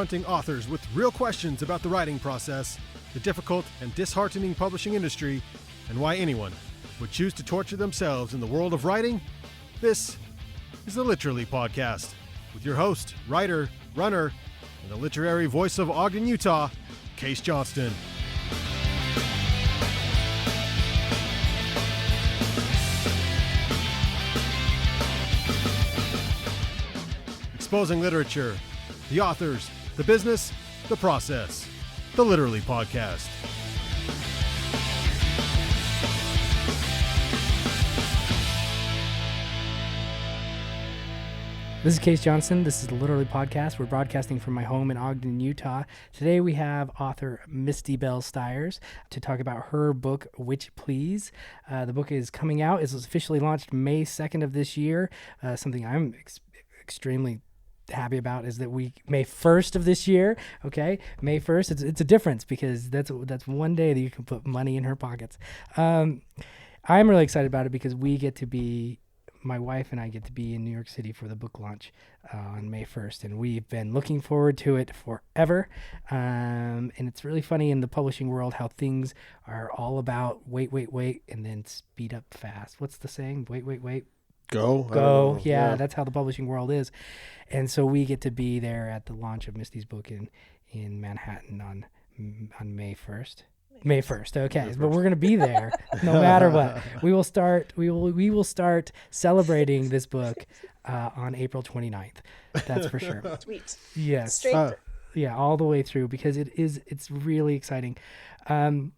confronting authors with real questions about the writing process, the difficult and disheartening publishing industry, and why anyone would choose to torture themselves in the world of writing. This is the Literally Podcast with your host, writer, runner, and the literary voice of Ogden, Utah, Case Johnston. Exposing literature, the authors, the business, the process. The Literally Podcast. This is Case Johnson. This is the Literally Podcast. We're broadcasting from my home in Ogden, Utah. Today we have author Misty Bell Stiers to talk about her book, Witch Please. The book is coming out. It was officially launched May 2nd of this year. Something I'm extremely happy about is that May 1st of this year, okay? May 1st, it's a difference because that's one day that you can put money in her pockets. I'm really excited about it because my wife and I get to be in New York City for the book launch on May 1st, and we've been looking forward to it forever. And it's really funny in the publishing world how things are all about wait, and then speed up fast. What's the saying? Wait. Go. Yeah, that's how the publishing world is. And so we get to be there at the launch of Misty's book in Manhattan on May 1st. May 1st, okay. But we're going to be there no matter what. We will start celebrating this book on April 29th. That's for sure. Sweet. Yes. Straight. Yeah, all the way through because it's really exciting. When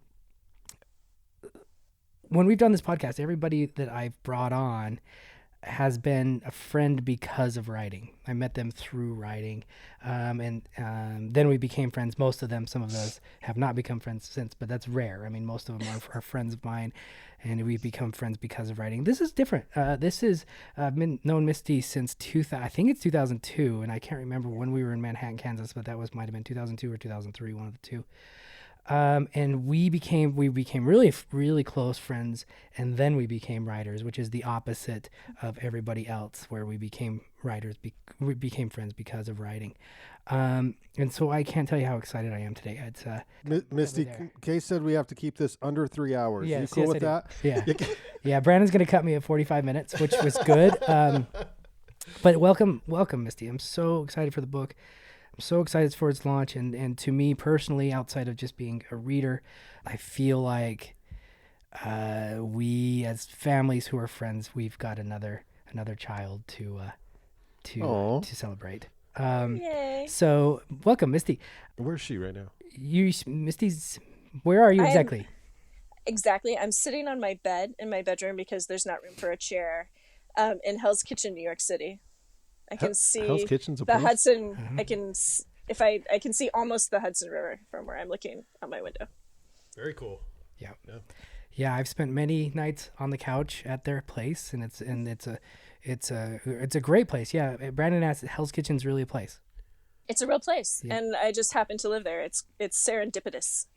we've done this podcast, everybody that I've brought on has been a friend because of writing. I met them through writing, and then we became friends. Most of them, some of those have not become friends since, but that's rare. I mean, most of them are friends of mine, and we've become friends because of writing. This is different. I've been known Misty since I think it's 2002, and I can't remember when we were in Manhattan, Kansas, but might have been 2002 or 2003, one of the two. And we became really, really close friends, and then we became writers, which is the opposite of everybody else, where we became writers, we became friends because of writing. And so I can't tell you how excited I am today. It's Misty, Case said we have to keep this under 3 hours. Yes, you cool with that? Yeah. Yeah, Brandon's going to cut me at 45 minutes, which was good. But welcome, Misty. I'm so excited for the book. I'm so excited for its launch, and to me personally, outside of just being a reader, I feel like we as families who are friends, we've got another child to celebrate. Yay. So welcome, Misty. Where's she right now? Misty's. Where are you exactly? Exactly. I'm sitting on my bed in my bedroom because there's not room for a chair in Hell's Kitchen, New York City. I can see Hell's Kitchen's a the place? Hudson. Mm-hmm. I can see almost the Hudson River from where I'm looking out my window. Very cool. Yeah. I've spent many nights on the couch at their place, and it's a great place. Yeah, Brandon asked, Hell's Kitchen's really a place. It's a real place, yeah. And I just happen to live there. It's serendipitous.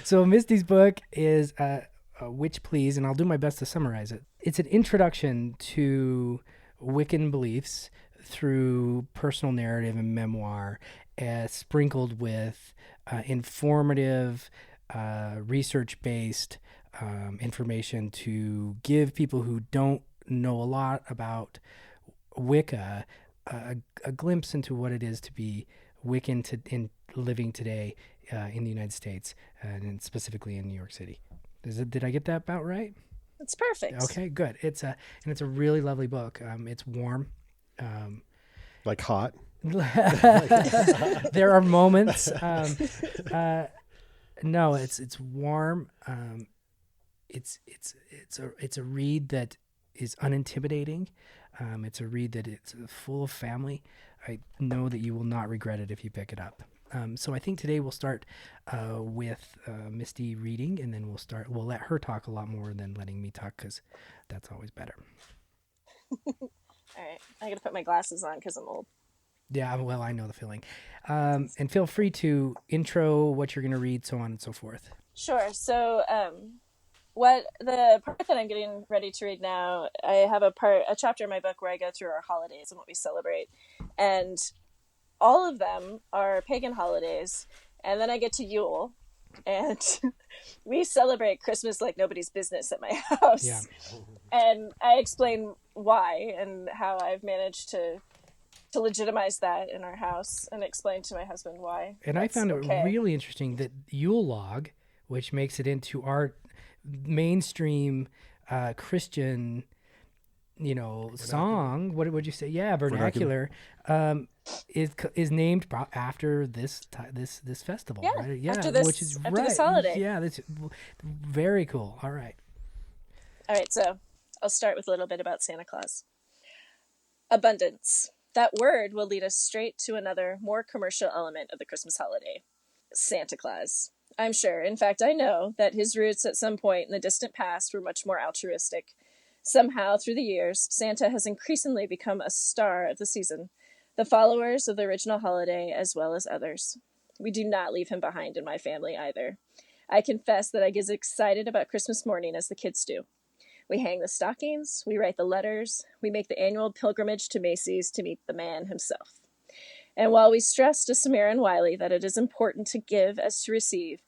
So Misty's book is Witch Please, and I'll do my best to summarize it. It's an introduction to Wiccan beliefs through personal narrative and memoir, sprinkled with informative, research-based information to give people who don't know a lot about Wicca a glimpse into what it is to be Wiccan in living today in the United States, and specifically in New York City. Did I get that about right? It's perfect. Okay, good. It's a really lovely book. It's warm. Like hot? There are moments. No, it's warm. It's a read that is unintimidating. It's a read that it's full of family. I know that you will not regret it if you pick it up. So I think today we'll start with Misty reading, and then we'll let her talk a lot more than letting me talk, because that's always better. All right. I got to put my glasses on because I'm old. Yeah, well, I know the feeling. And feel free to intro what you're going to read, so on and so forth. Sure. So what the part that I'm getting ready to read now, I have a chapter in my book where I go through our holidays and what we celebrate. And all of them are pagan holidays. And then I get to Yule, and we celebrate Christmas like nobody's business at my house. Yeah. And I explain why and how I've managed to legitimize that in our house, and explain to my husband why. And I found it really interesting that Yule log, which makes it into our mainstream Christian, song. What would you say? Yeah, vernacular. Is named after this festival. Yeah, right? Yeah, after this, which is after right. this holiday. Yeah, that's very cool. All right, so I'll start with a little bit about Santa Claus. Abundance. That word will lead us straight to another, more commercial element of the Christmas holiday. Santa Claus. I'm sure, in fact, I know that his roots at some point in the distant past were much more altruistic. Somehow, through the years, Santa has increasingly become a star of the season, the followers of the original holiday as well as others. We do not leave him behind in my family either. I confess that I get as excited about Christmas morning as the kids do. We hang the stockings, we write the letters, we make the annual pilgrimage to Macy's to meet the man himself. And while we stress to Samara and Wiley that it is important to give as to receive,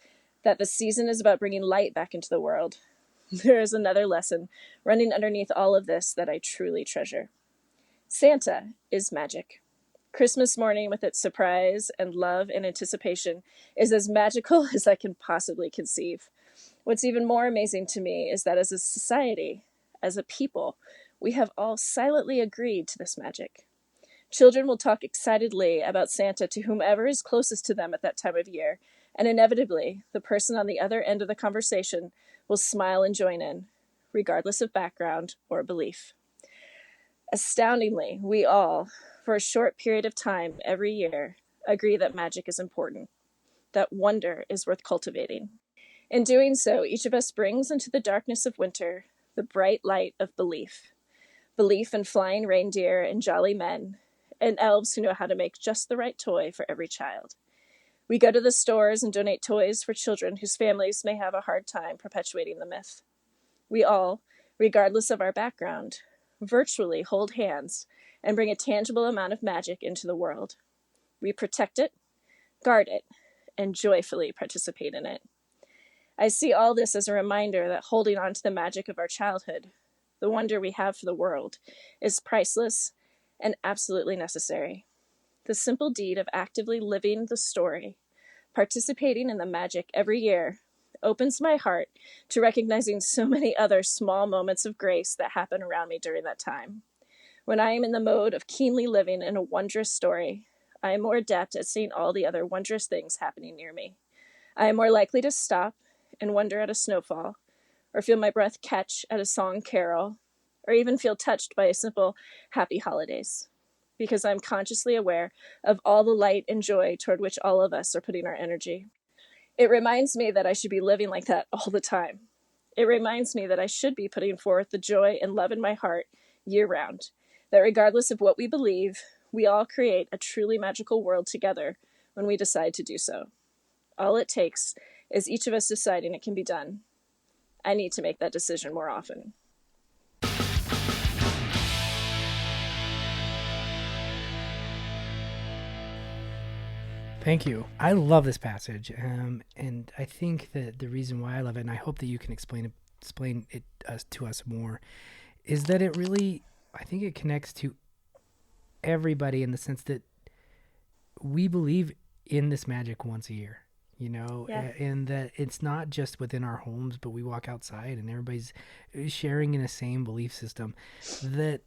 that the season is about bringing light back into the world, there is another lesson running underneath all of this that I truly treasure. Santa is magic. Christmas morning, with its surprise and love and anticipation, is as magical as I can possibly conceive. What's even more amazing to me is that as a society, as a people, we have all silently agreed to this magic. Children will talk excitedly about Santa to whomever is closest to them at that time of year, and inevitably, the person on the other end of the conversation will smile and join in, regardless of background or belief. Astoundingly, we all, for a short period of time every year, agree that magic is important, that wonder is worth cultivating. In doing so, each of us brings into the darkness of winter the bright light of belief. Belief in flying reindeer and jolly men, and elves who know how to make just the right toy for every child. We go to the stores and donate toys for children whose families may have a hard time perpetuating the myth. We all, regardless of our background, virtually hold hands and bring a tangible amount of magic into the world. We protect it, guard it, and joyfully participate in it. I see all this as a reminder that holding on to the magic of our childhood, the wonder we have for the world, is priceless and absolutely necessary. The simple deed of actively living the story, participating in the magic every year, opens my heart to recognizing so many other small moments of grace that happen around me during that time. When I am in the mode of keenly living in a wondrous story, I am more adept at seeing all the other wondrous things happening near me. I am more likely to stop and wonder at a snowfall, or feel my breath catch at a song carol, or even feel touched by a simple happy holidays, because I'm consciously aware of all the light and joy toward which all of us are putting our energy. It reminds me that I should be living like that all the time. It reminds me that I should be putting forth the joy and love in my heart year-round, that regardless of what we believe, we all create a truly magical world together when we decide to do so. All it takes is each of us deciding it can be done. I need to make that decision more often. Thank you. I love this passage, and I think that the reason why I love it, and I hope that you can explain it to us more, is that it really, I think it connects to everybody in the sense that we believe in this magic once a year, and that it's not just within our homes, but we walk outside and everybody's sharing in the same belief system that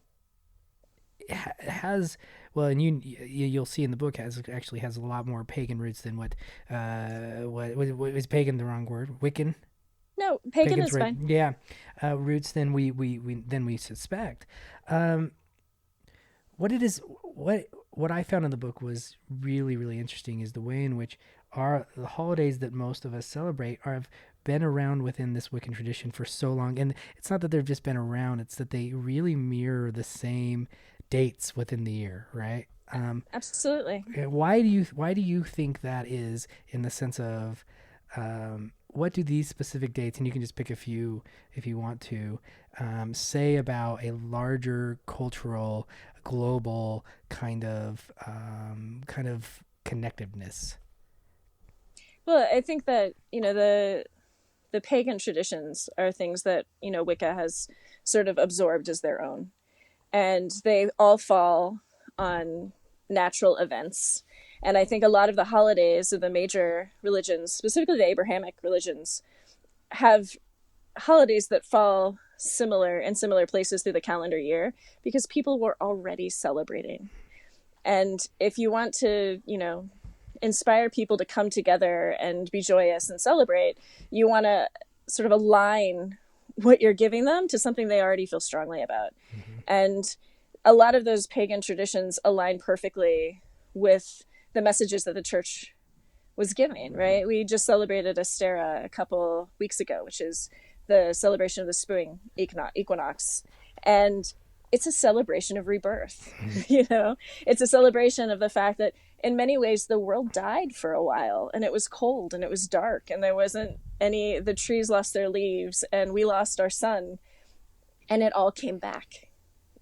has, well, and you'll see in the book actually has a lot more pagan roots than what is pagan the wrong word? Wiccan? No, pagan Pagan's is right. fine. Yeah, roots than we suspect. What I found in the book was really, really interesting is the way in which the holidays that most of us celebrate have been around within this Wiccan tradition for so long. And it's not that they've just been around, it's that they really mirror the same dates within the year, right? Absolutely. Why do you think that is, in the sense of what do these specific dates, and you can just pick a few if you want to, say about a larger cultural, global kind of connectiveness? Well, I think that, the pagan traditions are things that, Wicca has sort of absorbed as their own. And they all fall on natural events. And I think a lot of the holidays of the major religions, specifically the Abrahamic religions, have holidays that fall in similar places through the calendar year because people were already celebrating. And if you want to, inspire people to come together and be joyous and celebrate, you want to sort of align what you're giving them to something they already feel strongly about. Mm-hmm. And a lot of those pagan traditions align perfectly with the messages that the church was giving, right? We just celebrated Astera a couple weeks ago, which is the celebration of the spring equinox. And it's a celebration of rebirth. It's a celebration of the fact that in many ways the world died for a while, and it was cold and it was dark, and there wasn't the trees lost their leaves and we lost our sun, and it all came back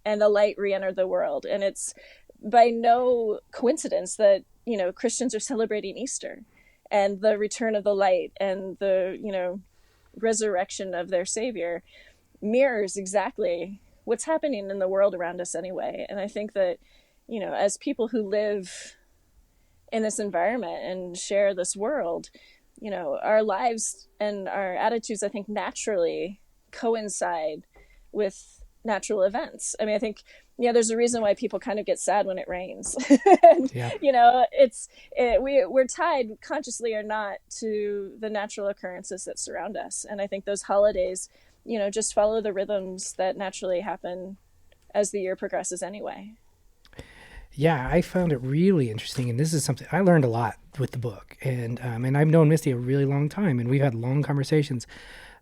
and the light re-entered the world. And it's by no coincidence that, Christians are celebrating Easter and the return of the light and the, resurrection of their Savior mirrors exactly what's happening in the world around us anyway. And I think that, as people who live in this environment and share this world, our lives and our attitudes, I think, naturally coincide with natural events. I mean, I think, there's a reason why people kind of get sad when it rains. And, yeah. We're tied, consciously or not, to the natural occurrences that surround us. And I think those holidays, just follow the rhythms that naturally happen as the year progresses anyway. Yeah, I found it really interesting, and this is something I learned a lot with the book. And I've known Misty a really long time, and we've had long conversations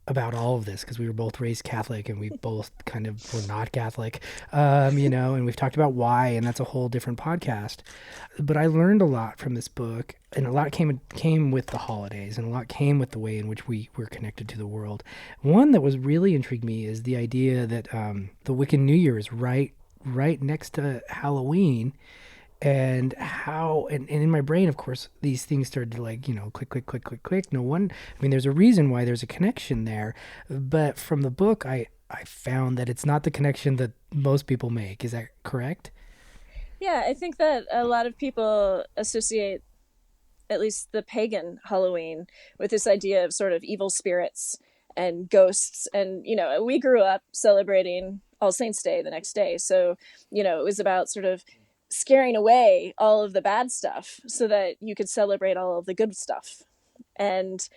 about all of this because we were both raised Catholic, and we both kind of were not Catholic, and we've talked about why, and that's a whole different podcast. But I learned a lot from this book, and a lot came with the holidays, and a lot came with the way in which we were connected to the world. One that was really intrigued me is the idea that the Wiccan New Year is right next to Halloween, and how, and in my brain, of course, these things started to click. There's a reason why there's a connection there, but from the book, I found that it's not the connection that most people make. Is that correct? Yeah, I think that a lot of people associate at least the pagan Halloween with this idea of sort of evil spirits and ghosts. And, we grew up celebrating All Saints Day the next day. So, it was about sort of scaring away all of the bad stuff so that you could celebrate all of the good stuff. And,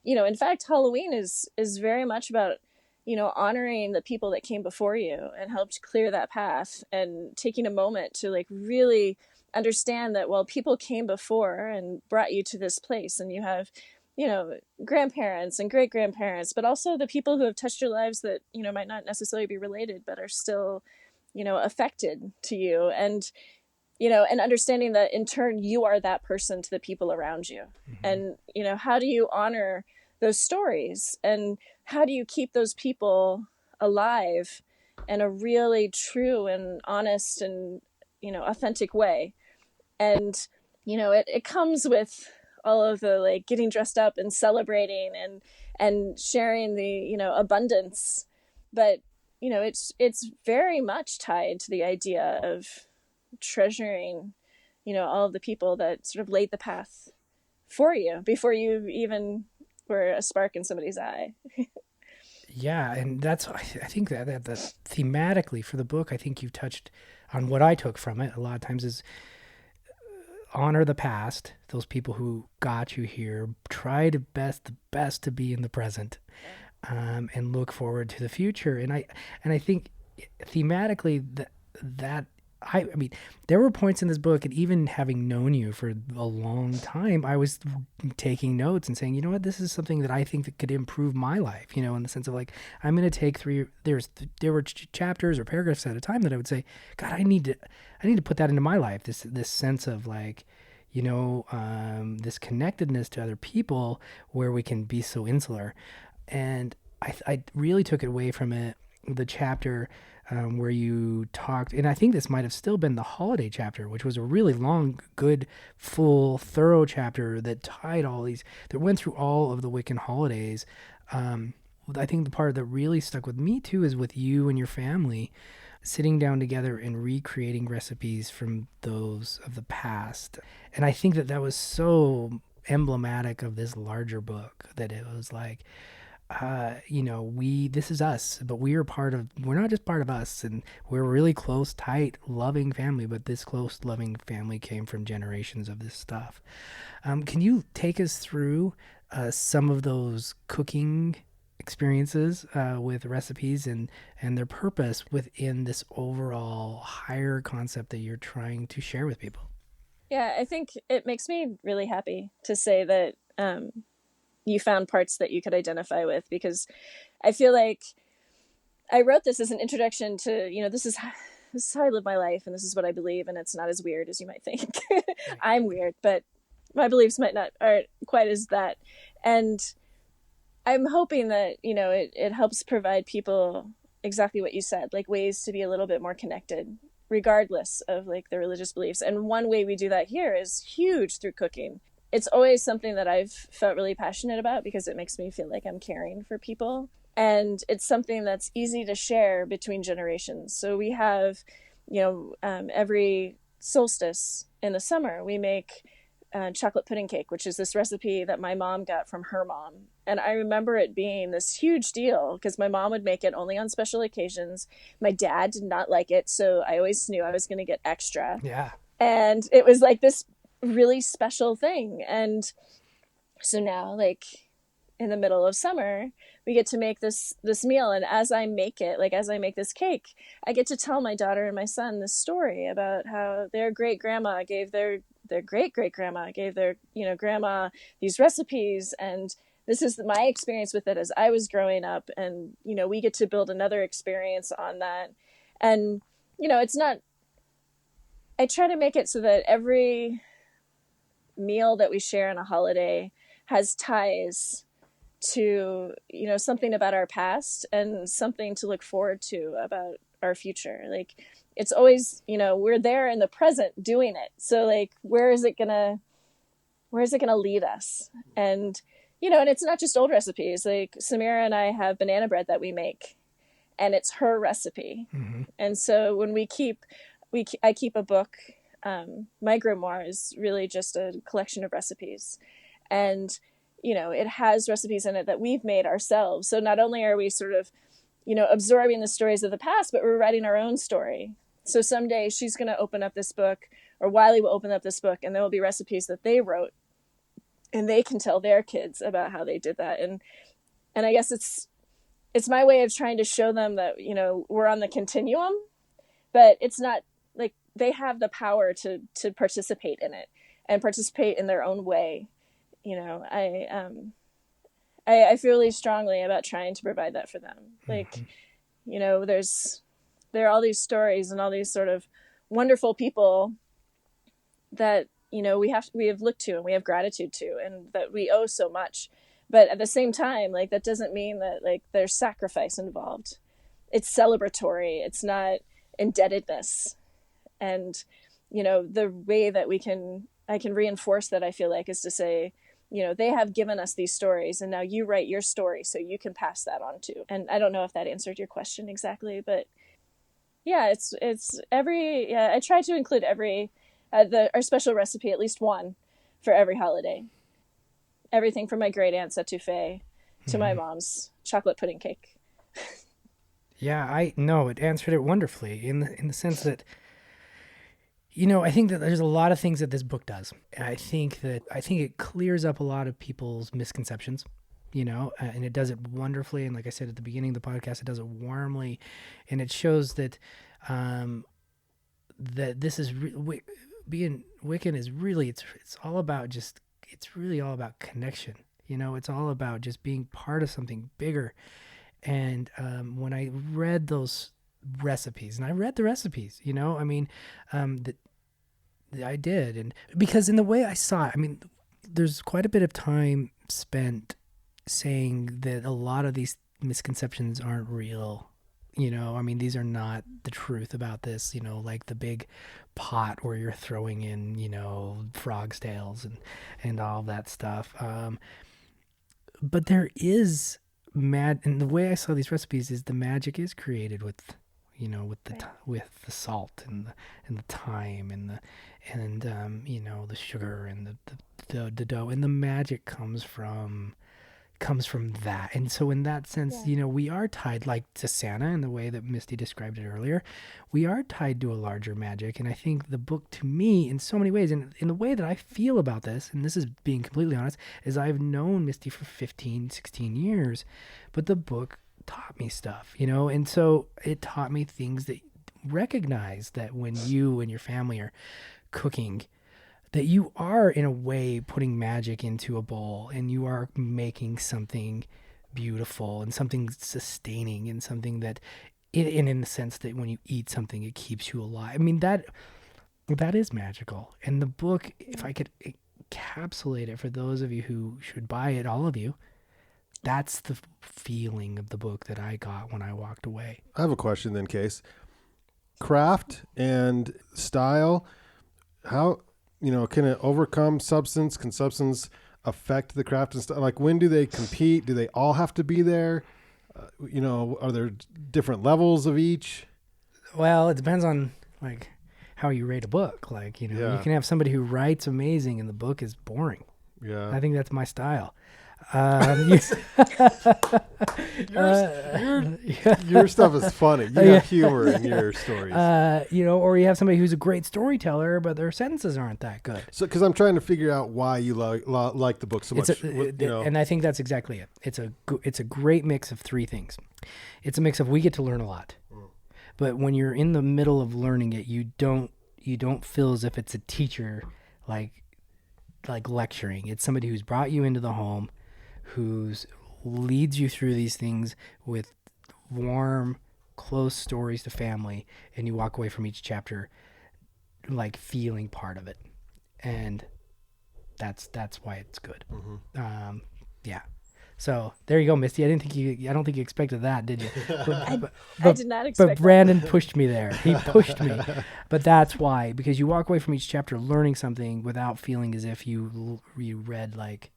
in fact, Halloween is very much about, honoring the people that came before you and helped clear that path, and taking a moment to really understand that, well, people came before and brought you to this place, and you have, grandparents and great grandparents, but also the people who have touched your lives that, might not necessarily be related, but are still, affected to you. And, and understanding that in turn, you are that person to the people around you. Mm-hmm. And, how do you honor those stories, and how do you keep those people alive in a really true and honest and, authentic way? And, it comes with all of the getting dressed up and celebrating and sharing the, abundance. But, it's very much tied to the idea of treasuring, all of the people that sort of laid the path for you before you even were a spark in somebody's eye. Yeah, and I think that thematically for the book, I think you touched on what I took from it a lot of times is honor the past, those people who got you here, try the best to be in the present, and look forward to the future. And I think thematically that I mean, there were points in this book, and even having known you for a long time, I was taking notes and saying, you know what, this is something that I think that could improve my life, in the sense of I'm going to take there were chapters or paragraphs at a time that I would say, God, I need to put that into my life. This sense of this connectedness to other people where we can be so insular. And I really took it away from it, the chapter where you talked, and I think this might have still been the holiday chapter, which was a really long, good, full, thorough chapter that tied all these, that went through all of the Wiccan holidays. I think the part that really stuck with me too is with you and your family sitting down together and recreating recipes from those of the past. And I think that was so emblematic of this larger book, that it was like, this is us, but we're not just part of us, and we're a really close, tight, loving family, but this close, loving family came from generations of this stuff. Can you take us through some of those cooking experiences with recipes and their purpose within this overall higher concept that you're trying to share with people? Yeah, I think it makes me really happy to say that you found parts that you could identify with, because I feel like I wrote this as an introduction to, this is how I live my life, and this is what I believe, and it's not as weird as you might think. Right. I'm weird, but my beliefs aren't quite as that. And I'm hoping that, it helps provide people exactly what you said, like ways to be a little bit more connected, regardless of like their religious beliefs. And one way we do that here is huge, through cooking. It's always something that I've felt really passionate about, because it makes me feel like I'm caring for people. And it's something that's easy to share between generations. So we have, every solstice in the summer, we make chocolate pudding cake, which is this recipe that my mom got from her mom. And I remember it being this huge deal, because my mom would make it only on special occasions. My dad did not like it, so I always knew I was going to get extra. Yeah. And it was like this really special thing. And so now, like in the middle of summer, we get to make this meal. And as I make this cake, I get to tell my daughter and my son this story about how their great grandma gave their great great grandma gave their grandma these recipes, and this is my experience with it as I was growing up. And we get to build another experience on that. And it's not, I try to make it so that every meal that we share on a holiday has ties to something about our past and something to look forward to about our future. Like, it's always, we're there in the present doing it, so like where is it gonna lead us? And and it's not just old recipes. Like, Samira and I have banana bread that we make, and it's her recipe. Mm-hmm. And so when I keep a book. My grimoire is really just a collection of recipes, and it has recipes in it that we've made ourselves. So not only are we sort of absorbing the stories of the past, but we're writing our own story. So someday she's going to open up this book, or Wiley will open up this book, and there will be recipes that they wrote, and they can tell their kids about how they did that. And I guess it's my way of trying to show them that we're on the continuum, but it's not like they have the power to participate in it and participate in their own way. I feel really strongly about trying to provide that for them. Like, there are all these stories and all these sort of wonderful people that, we have looked to and we have gratitude to, and that we owe so much. But at the same time, like, that doesn't mean that like there's sacrifice involved. It's celebratory. It's not indebtedness. And, the way that I can reinforce that, I feel like, is to say, they have given us these stories, and now you write your story so you can pass that on too. And I don't know if that answered your question exactly, but yeah, I try to include our special recipe, at least one, for every holiday. Everything from my great aunt's etouffee to my mom's chocolate pudding cake. Yeah, I know it answered it wonderfully in the sense that, I think that there's a lot of things that this book does. I think it clears up a lot of people's misconceptions, and it does it wonderfully. And like I said at the beginning of the podcast, it does it warmly, and it shows that that this is being Wiccan is really it's all about it's really all about connection. It's all about just being part of something bigger. And when I read those recipes, and I read the recipes, that I did. And because in the way I saw it, I mean, there's quite a bit of time spent saying that a lot of these misconceptions aren't real. I mean, these are not the truth about this, like the big pot where you're throwing in, frog's tails and all that stuff. But there is and the way I saw these recipes is the magic is created with, with the with the salt and the thyme and the sugar and the dough, and the magic comes from that. And so in that sense, we are tied, like to Santa in the way that Misty described it earlier. We are tied to a larger magic. And I think the book, to me, in so many ways, and in the way that I feel about this, and this is being completely honest, is I've known Misty for 15, 16 years, but the book taught me stuff, and so it taught me things that recognize that when you and your family are cooking, that you are in a way putting magic into a bowl, and you are making something beautiful and something sustaining and something that in the sense that when you eat something, it keeps you alive. I mean, that is magical. And the book, if I could encapsulate it for those of you who should buy it, all of you, that's the feeling of the book that I got when I walked away. I have a question then, Case. Craft and style, how, can it overcome substance? Can substance affect the craft and style? Like, when do they compete? Do they all have to be there? Are there different levels of each? Well, it depends on, like, how you rate a book. Like, you can have somebody who writes amazing and the book is boring. Yeah. I think that's my style. Your stuff is funny. You have humor in your stories. Or you have somebody who's a great storyteller, but their sentences aren't that good. So, because I'm trying to figure out why you like the book so much. And I think that's exactly it. It's a great mix of three things. It's a mix of, we get to learn a lot, but when you're in the middle of learning it, you don't feel as if it's a teacher like lecturing. It's somebody who's brought you into the home, who's leads you through these things with warm, close stories to family, and you walk away from each chapter like feeling part of it, and that's why it's good. Mm-hmm. Yeah. So there you go, Misty. I don't think you expected that, did you? I did not expect. But Brandon pushed me there. He pushed me. But that's why, because you walk away from each chapter learning something without feeling as if you read like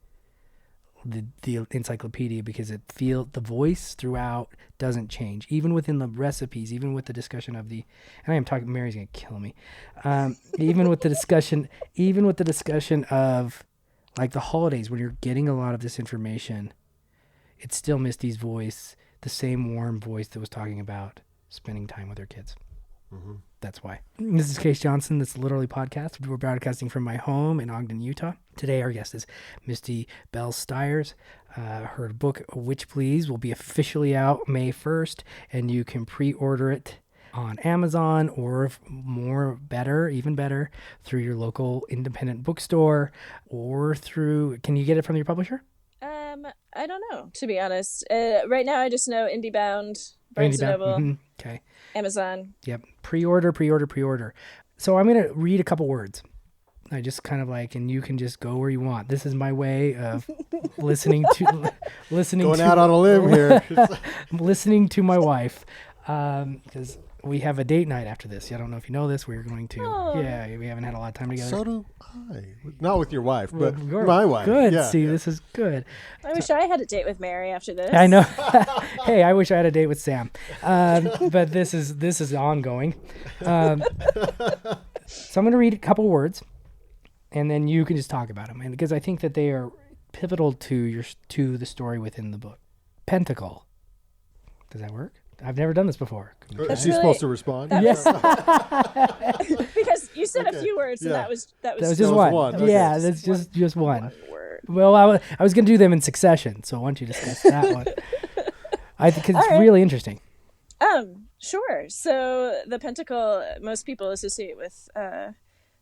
the encyclopedia, because the voice throughout doesn't change, even within the recipes, even with the discussion of the, and I am talking, Mary's gonna kill me, even with the discussion of like the holidays, when you're getting a lot of this information, it's still Misty's voice, the same warm voice that was talking about spending time with her kids. Mm-hmm. That's why. This is Case Johnson. This is Literally Podcast. We're broadcasting from my home in Ogden, Utah. Today, our guest is Misty Bell Stiers. Her book, Witch Please, will be officially out May 1st, and you can pre-order it on Amazon, or even better, through your local independent bookstore, or through, can you get it from your publisher? I don't know, to be honest. Right now, I just know IndieBound, Barnes & Noble, mm-hmm. Okay, Amazon. Yep. Pre-order. So I'm going to read a couple words. I just kind of like, and you can just go where you want. This is my way of listening going out on a limb here. Listening to my wife, because we have a date night after this. I don't know if you know this. We're going to, yeah, we haven't had a lot of time together. So do I. Not with your wife, but my wife. Good. Yeah, See, this is good. I wish I had a date with Mary after this. I know. Hey, I wish I had a date with Sam. But this is ongoing. So I'm going to read a couple words, and then you can just talk about them. And because I think that they are pivotal to the story within the book. Pentacle. Does that work? I've never done this before. Is she supposed to respond? Yes. Because you said a few words, and that was just one. Yeah, that's just one word. Well, I was going to do them in succession, so why don't you discuss that one? Because it's really interesting. Sure. So the pentacle, most people associate with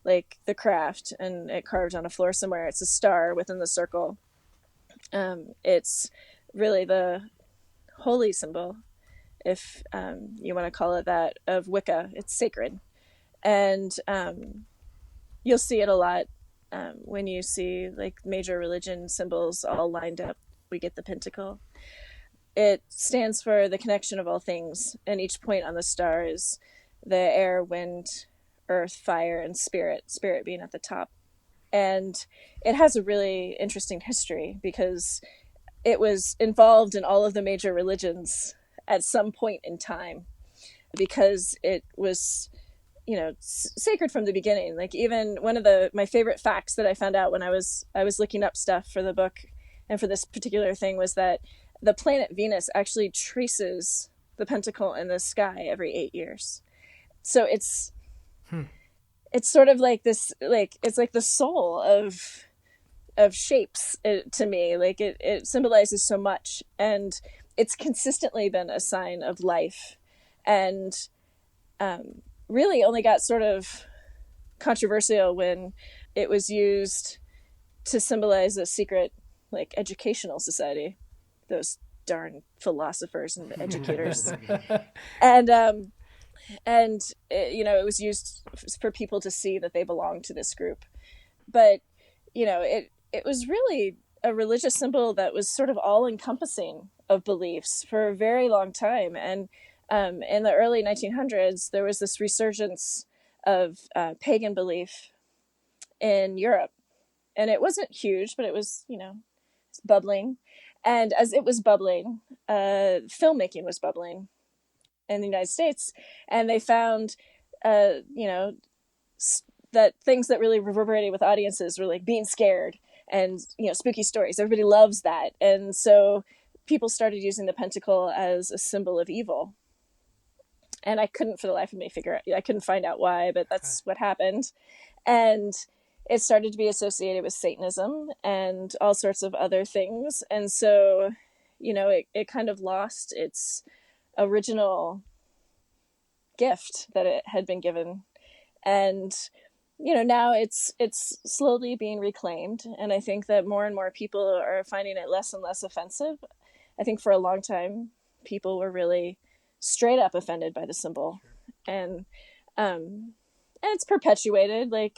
like the craft, and it carved on a floor somewhere. It's a star within the circle. It's really the holy symbol, if you want to call it that, of Wicca. It's sacred. And you'll see it a lot when you see like major religion symbols all lined up. We get the pentacle. It stands for the connection of all things, and each point on the star is the air, wind, earth, fire, and spirit, spirit being at the top. And it has a really interesting history because it was involved in all of the major religions at some point in time, because it was, you know, sacred from the beginning. Like, even one of my favorite facts that I found out when I was looking up stuff for the book and for this particular thing was that the planet Venus actually traces the pentacle in the sky every 8 years. So it's sort of like this, like, it's like the soul of shapes to me. Like, it symbolizes so much, and it's consistently been a sign of life, and really only got sort of controversial when it was used to symbolize a secret, like, educational society, those darn philosophers and educators. and it, you know, it was used for people to see that they belonged to this group. But, you know, it was really a religious symbol that was sort of all encompassing of beliefs for a very long time. And in the early 1900s, there was this resurgence of pagan belief in Europe. And it wasn't huge, but it was, you know, it's bubbling. And as it was bubbling, filmmaking was bubbling in the United States. And they found, you know, that things that really reverberated with audiences were like being scared and, you know, spooky stories. Everybody loves that. And so people started using the pentacle as a symbol of evil. And I couldn't for the life of me I couldn't find out why, but that's what happened. And it started to be associated with Satanism and all sorts of other things. And so, you know, it kind of lost its original gift that it had been given. And, you know, now it's slowly being reclaimed. And I think that more and more people are finding it less and less offensive. I think for a long time, people were really straight up offended by the symbol. And it's perpetuated. Like,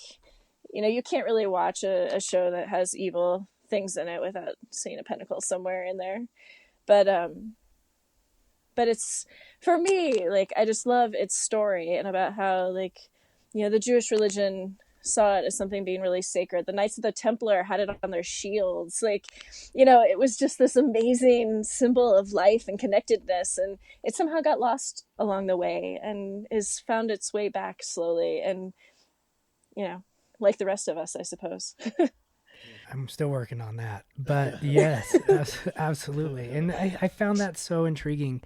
you know, you can't really watch a show that has evil things in it without seeing a pentacle somewhere in there. But it's, for me, like, I just love its story and about how, like, you know, the Jewish religion saw it as something being really sacred. The Knights of the Templar had it on their shields. Like, you know, it was just this amazing symbol of life and connectedness, and it somehow got lost along the way and has found its way back slowly. And, you know, like the rest of us, I suppose. I'm still working on that, but yes, absolutely. And I found that so intriguing.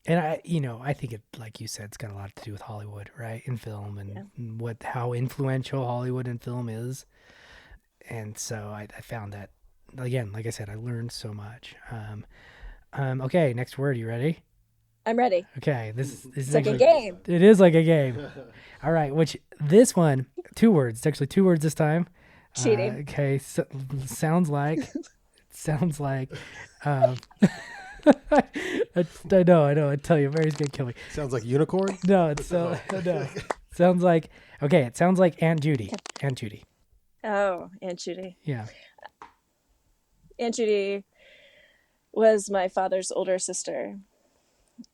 And I think it, like you said, it's got a lot to do with Hollywood, right? In film, and how influential Hollywood and film is. And so I found that, again, like I said, I learned so much. Okay, next word. You ready? I'm ready. Okay, this is like actually a game. It is like a game. All right, which this one, 2 words. It's actually 2 words this time. Cheating. Okay, so, sounds like. I know. I tell you, Mary's gonna kill me. Sounds like unicorn? No, it's no. Sounds like, okay, it sounds like Aunt Judy. Aunt Judy. Oh, Aunt Judy. Yeah. Aunt Judy was my father's older sister,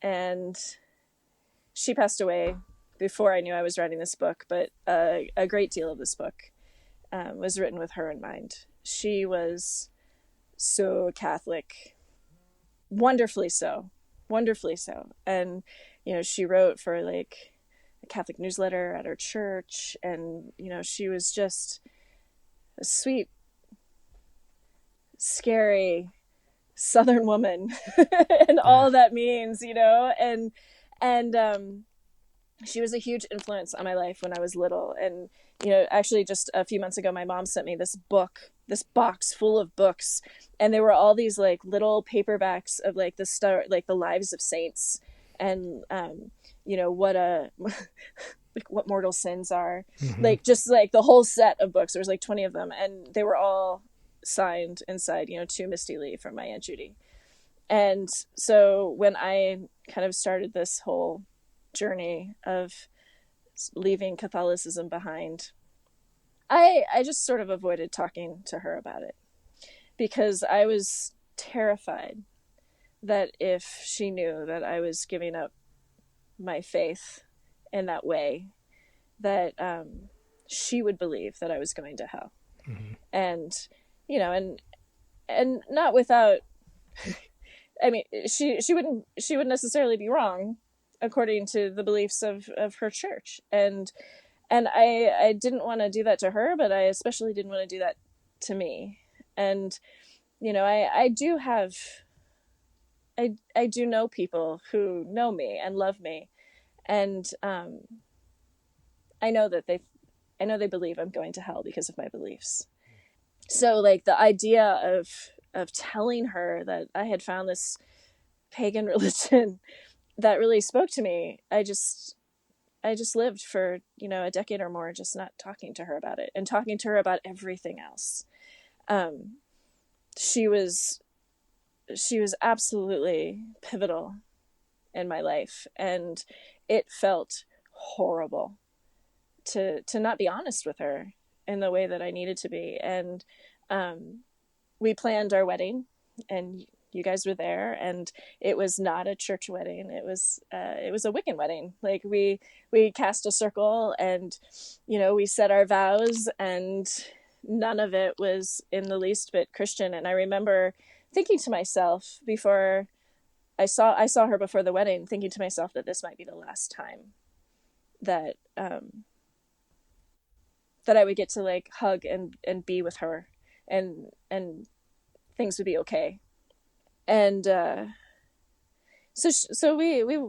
and she passed away before I knew I was writing this book, but a great deal of this book was written with her in mind. She was so Catholic, wonderfully so. And, you know, she wrote for like a Catholic newsletter at her church, and, you know, she was just a sweet, scary Southern woman and all that means, you know, and she was a huge influence on my life when I was little. And, you know, actually just a few months ago, my mom sent me this box full of books, and they were all these like little paperbacks of like the lives of saints, and you know, what like what mortal sins are, like just like the whole set of books. There was like 20 of them, and they were all signed inside, you know, to Misty Lee from my Aunt Judy. And so when I kind of started this whole journey of leaving Catholicism behind, I just sort of avoided talking to her about it because I was terrified that if she knew that I was giving up my faith in that way, that she would believe that I was going to hell. Mm-hmm. And, you know, and not without, I mean, she wouldn't necessarily be wrong according to the beliefs of her church. And I didn't want to do that to her, but I especially didn't want to do that to me. And, you know, I do have, I do know people who know me and love me. And I know that they believe I'm going to hell because of my beliefs. So like the idea of telling her that I had found this pagan religion that really spoke to me, I just lived for, you know, a decade or more just not talking to her about it and talking to her about everything else. She was absolutely pivotal in my life, and it felt horrible to not be honest with her in the way that I needed to be. And we planned our wedding, and you guys were there, and it was not a church wedding. It was a Wiccan wedding. Like we cast a circle, and, you know, we said our vows, and none of it was in the least bit Christian. And I remember thinking to myself before I saw her before the wedding, thinking to myself that this might be the last time that that I would get to like hug and be with her, and things would be okay. And so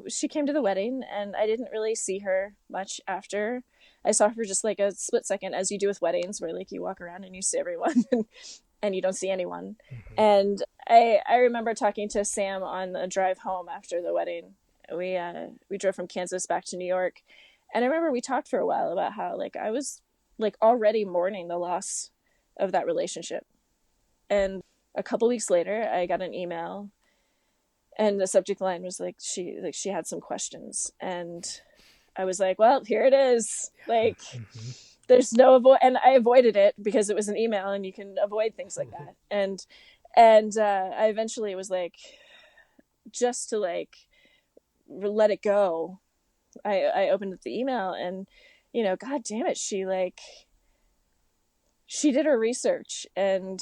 she came to the wedding, and I didn't really see her much after. I saw her for just like a split second, as you do with weddings, where like you walk around and you see everyone and you don't see anyone. Mm-hmm. And I remember talking to Sam on the drive home after the wedding. We drove from Kansas back to New York, and I remember we talked for a while about how like I was like already mourning the loss of that relationship. And a couple weeks later, I got an email, and the subject line was like she had some questions, and I was like, well, here it is. Like, mm-hmm. There's no and I avoided it because it was an email, and you can avoid things like that. And I eventually was like, just to like let it go, I opened up the email, and, you know, God damn it, she did her research, and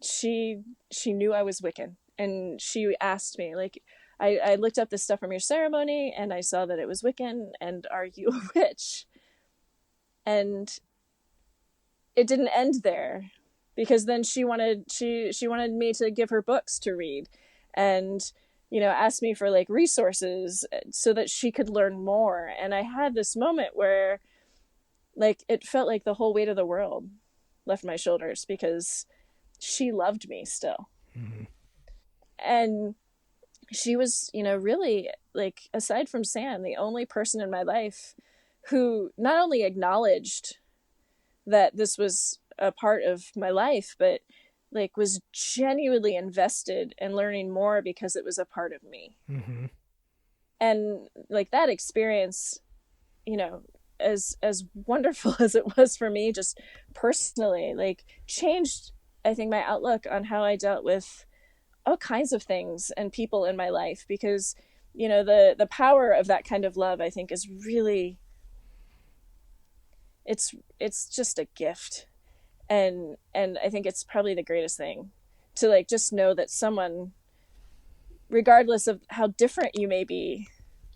she knew I was Wiccan, and she asked me, like, I looked up this stuff from your ceremony, and I saw that it was Wiccan, and are you a witch? And it didn't end there, because then she wanted me to give her books to read, and, you know, asked me for like resources so that she could learn more. And I had this moment where like it felt like the whole weight of the world left my shoulders, because she loved me still. Mm-hmm. And she was, you know, really, like, aside from Sam, the only person in my life who not only acknowledged that this was a part of my life, but like was genuinely invested in learning more because it was a part of me. Mm-hmm. And like that experience, you know, as wonderful as it was for me, just personally, like changed, I think, my outlook on how I dealt with all kinds of things and people in my life, because, you know, the power of that kind of love, I think, is really, it's just a gift. And I think it's probably the greatest thing to like just know that someone, regardless of how different you may be,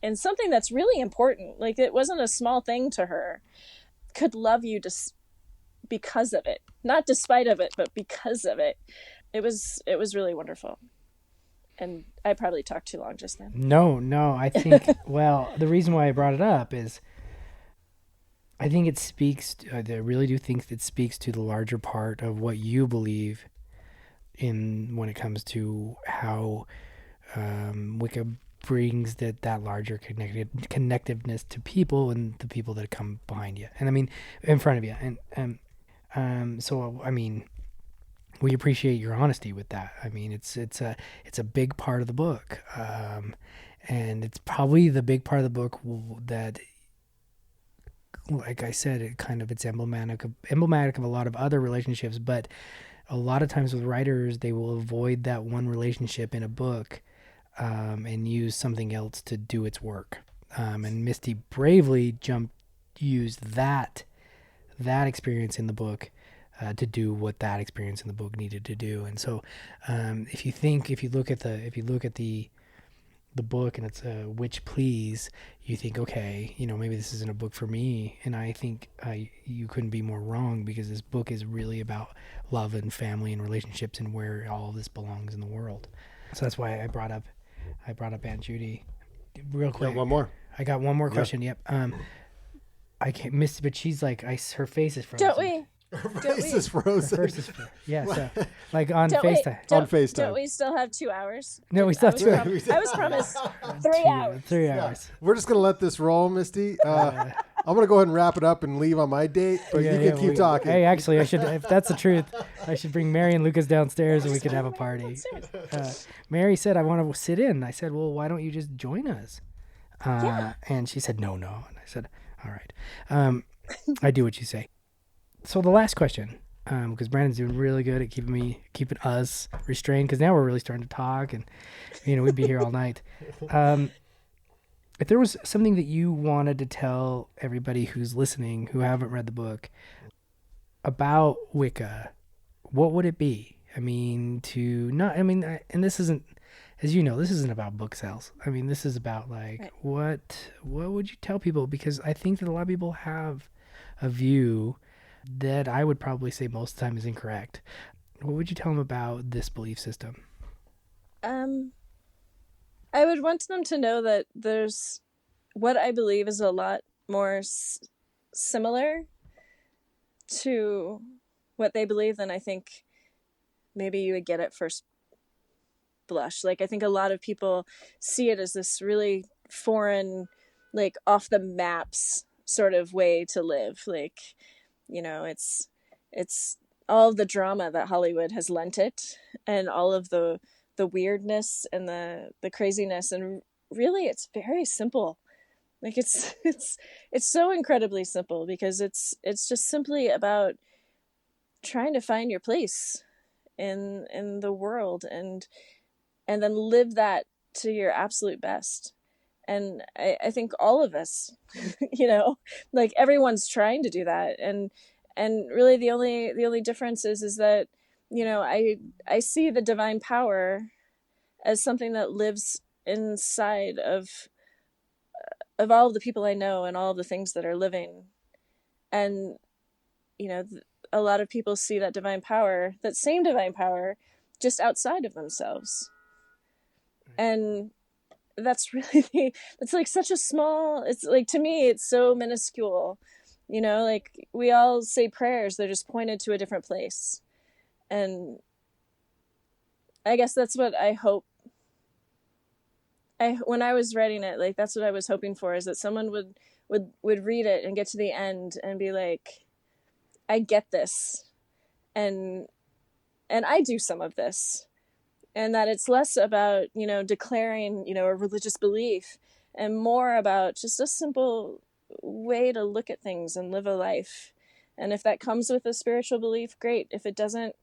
and something that's really important, like it wasn't a small thing to her, could love you just because of it, not despite of it, but because of it. It was really wonderful. And I probably talked too long just then. No, I think, well, the reason why I brought it up is I think it speaks, I really do think it speaks to the larger part of what you believe in when it comes to how Wicca brings that larger connectiveness to people and the people that come behind you. And I mean, in front of you. And so, I mean, we appreciate your honesty with that. I mean, it's a big part of the book. And it's probably the big part of the book that like I said, it's emblematic of a lot of other relationships, but a lot of times with writers, they will avoid that one relationship in a book and use something else to do its work. And Misty bravely used that experience in the book to do what that experience in the book needed to do. And so, if you look at the book and it's Witch Please, you think, okay, maybe this isn't a book for me. And I think you couldn't be more wrong, because this book is really about love and family and relationships and where all of this belongs in the world. So that's why I brought up Aunt Judy real quick. Yeah, one more. I got one more question. Yep. I can't miss, but she's like, her face is frozen. Don't we? Her face is frozen. Yeah, so like on Don't FaceTime. On FaceTime. Don't we still have 2 hours? No, we still have 2 hours. I was promised 3 hours. 3 hours. We're just going to let this roll, Misty. I'm going to go ahead and wrap it up and leave on my date, but you can keep talking. Hey, actually, I should, if that's the truth, I should bring Mary and Lucas downstairs and we could have a party. Mary said, I want to sit in. I said, well, why don't you just join us? And she said, no. And I said, all right. I do what you say. So the last question, because Brandon's doing really good at keeping us restrained, because now we're really starting to talk, and we'd be here all night. If there was something that you wanted to tell everybody who's listening, who haven't read the book, about Wicca, what would it be? And this isn't, as you know, this isn't about book sales. This is about right. What would you tell people? Because I think that a lot of people have a view that I would probably say most of the time is incorrect. What would you tell them about this belief system? I would want them to know that there's what I believe is a lot more similar to what they believe than I think maybe you would get at first blush. Like, I think a lot of people see it as this really foreign, like off the maps sort of way to live. Like, it's all of the drama that Hollywood has lent it, and all of the weirdness and the craziness, and really it's very simple. Like, it's so incredibly simple, because it's just simply about trying to find your place in the world and then live that to your absolute best. And I think all of us, like everyone's trying to do that. And really the only difference is that, I see the divine power as something that lives inside of all of the people I know and all of the things that are living. And, a lot of people see that same divine power, just outside of themselves. And that's really, it's like such a small, it's like, to me, it's so minuscule, like we all say prayers, they're just pointed to a different place. And I guess that's what I hope. When I was writing it, like, that's what I was hoping for, is that someone would read it and get to the end and be like, I get this. And I do some of this. And that it's less about, declaring, a religious belief, and more about just a simple way to look at things and live a life. And if that comes with a spiritual belief, great. If it doesn't,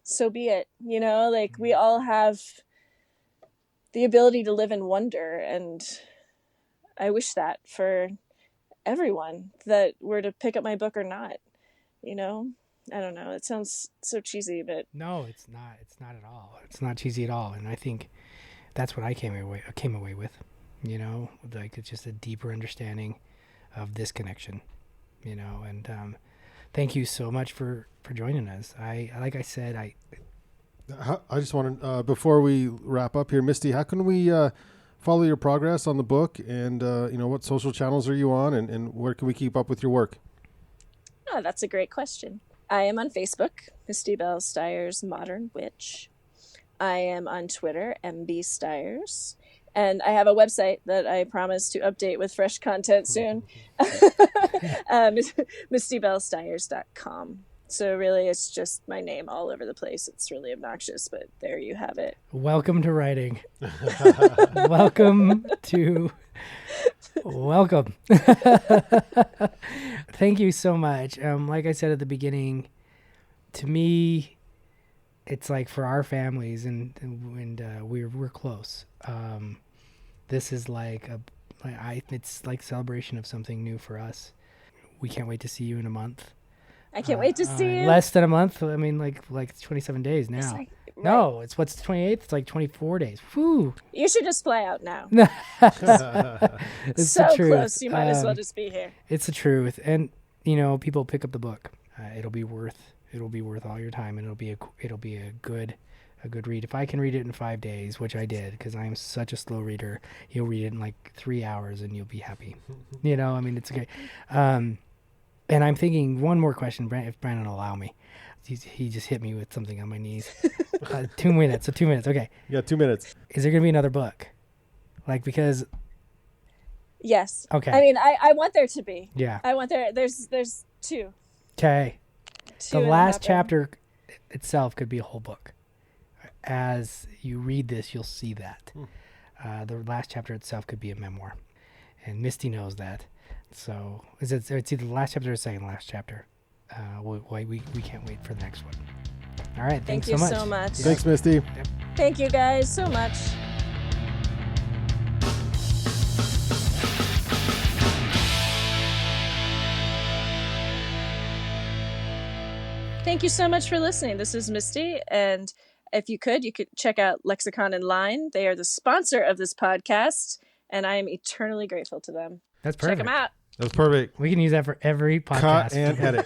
so be it. Like, we all have the ability to live in wonder. And I wish that for everyone that were to pick up my book or not, I don't know. It sounds so cheesy, but no, it's not. It's not at all. It's not cheesy at all. And I think that's what I came away with. Like, it's just a deeper understanding of this connection. And thank you so much for joining us. I just want to before we wrap up here, Misty, how can we follow your progress on the book, and what social channels are you on, and where can we keep up with your work? Oh, that's a great question. I am on Facebook, Misty Bell Stiers Modern Witch. I am on Twitter, MB Stiers. And I have a website that I promise to update with fresh content soon. MistyBellStiers.com. So really, it's just my name all over the place. It's really obnoxious, but there you have it. Welcome to writing. Welcome. Thank you so much. Like I said at the beginning, to me, it's like for our families, and we're close. This is like it's like celebration of something new for us. We can't wait to see you in a month. I can't wait to see you. Less than a month. I mean, like 27 days now. Right. No, what's the 28th? It's like 24 days. Whew. You should just fly out now. It's so the truth. close, you might as well just be here. It's the truth, and people pick up the book. It'll be worth all your time, and it'll be a good read. If I can read it in 5 days, which I did, because I am such a slow reader, you'll read it in like 3 hours, and you'll be happy. I mean, it's okay. And I'm thinking one more question, if Brandon will allow me. He just hit me with something on my knees. 2 minutes. So 2 minutes. Okay. You got 2 minutes. Is there going to be another book? Because. Yes. Okay. I mean, I want there to be. Yeah. I want there's 2. Okay. The Two last happen. chapter itself could be a whole book. As you read this, you'll see that. The last chapter itself could be a memoir. And Misty knows that. So it's either the last chapter or the second last chapter. We can't wait for the next one. All right. Thank Thanks you so much. so much. Yeah. Thanks, Misty. Yep. Thank you guys so much. Thank you so much for listening. This is Misty, and if you could check out Lexicon and Line. They are the sponsor of this podcast, and I am eternally grateful to them. That's perfect. Check them out. That was perfect. We can use that for every podcast. Cut and edit.